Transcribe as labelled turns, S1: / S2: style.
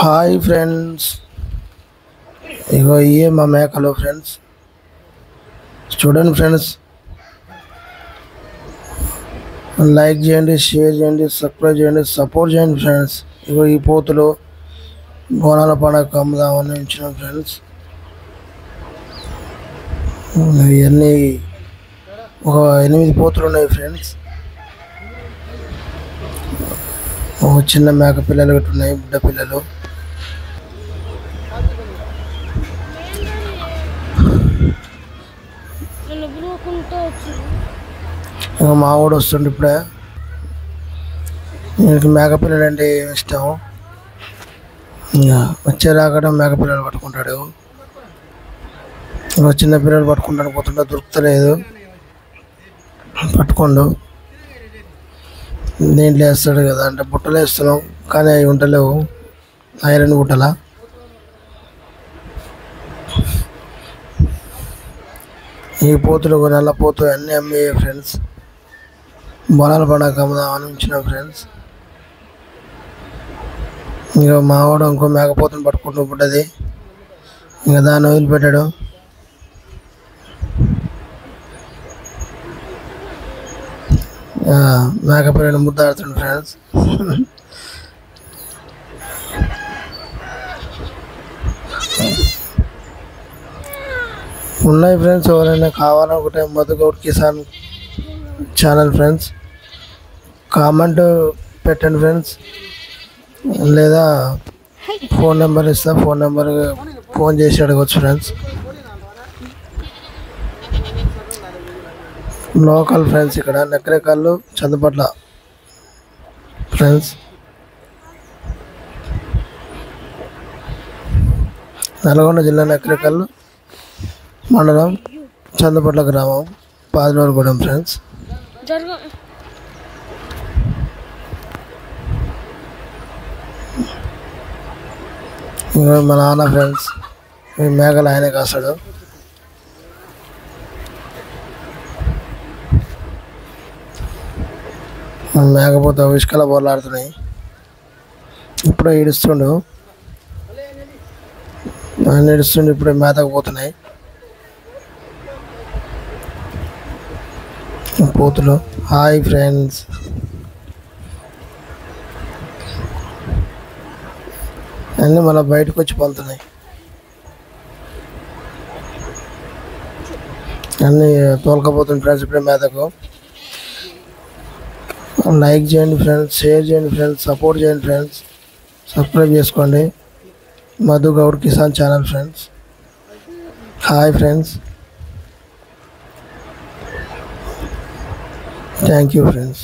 S1: Hi friends, ఇగో ఇయే మా మేకలు ఫ్రెండ్స్. చూడండి ఫ్రెండ్స్, లైక్ చేయండి, షేర్ చేయండి, సబ్స్క్రైబ్ చేయండి, సపోర్ట్ చేయండి ఫ్రెండ్స్. ఇగో ఈ పోతులు బోనాల పండుగ అమ్ముదామని ఉంచినాం ఫ్రెండ్స్. ఇవన్నీ ఒక 8 పోతులు ఉన్నాయి ఫ్రెండ్స్. ఒక చిన్న మేక పిల్లలు గట్టి ఉన్నాయి, బిడ్డ పిల్లలు. మా వాడు వస్తుండే ఇప్పుడే. నీకు మేక పిల్లలు అంటే ఏమి ఇష్టం, వచ్చే రాకడం మేక పిల్లలు పట్టుకుంటాడు. చిన్న పిల్లలు పట్టుకుంటాను పోతుంటే దొరుకుతలేదు, పట్టుకోండు. దేంట్లో వేస్తాడు కదా అంటే బుట్టలు వేస్తున్నాం, కానీ అవి ఉండలేవు, ఐరన్ బుట్టల. ఈ పోతులు నల్ల పోతు అన్నీ అమ్మే ఫ్రెండ్స్. బోనాల పండుగ అమ్ముదామని ఉంచినాం ఫ్రెండ్స్. ఇంకా మావాడు ఇంకో మేకపోతుని పట్టుకుంటూ పుట్టది, ఇంకా దాన్ని వదిలిపెట్టాడు. మేకపిల్లని ముద్దాడుతుంది ఫ్రెండ్స్. ఉన్నాయి ఫ్రెండ్స్, ఎవరైనా కావాలనుకుంటే Madhu Goud Kisan channel friends comment పెట్టండి ఫ్రెండ్స్, లేదా ఫోన్ నెంబర్ ఇస్తా, ఫోన్ నెంబర్ ఫోన్ చేసి అడగవచ్చు ఫ్రెండ్స్. లోకల్ ఫ్రెండ్స్, ఇక్కడ నకరేకల్లు చందుపట్ల ఫ్రెండ్స్. నల్గొండ జిల్లా నకరేకల్లు మండలం, చందుపట్ల గ్రామం, పాదిలోరగూడెం ఫ్రెండ్స్. మా నాన్న ఫ్రెండ్స్, ఈ మేకలు ఆయనే కాస్తాడు. మేకపోతే ఇసుకల బోర్లాడుతున్నాయి, ఇప్పుడే ఈడుస్తుండు, ఆయన ఏడుస్తుండు, ఇప్పుడే మేతకు పోతున్నాయి పోతులు. హాయ్ ఫ్రెండ్స్, అన్నీ మళ్ళీ బయటకు వచ్చి పంతున్నాయి, అన్నీ తోలుకపోతుంది ఫ్రెండ్స్ ఇప్పుడే మేతకు. లైక్ చేయండి ఫ్రెండ్స్, షేర్ చేయండి ఫ్రెండ్స్, సపోర్ట్ చేయండి ఫ్రెండ్స్, సబ్స్క్రైబ్ చేసుకోండి Madhu Goud Kisan channel friends. Hi friends, thank you friends.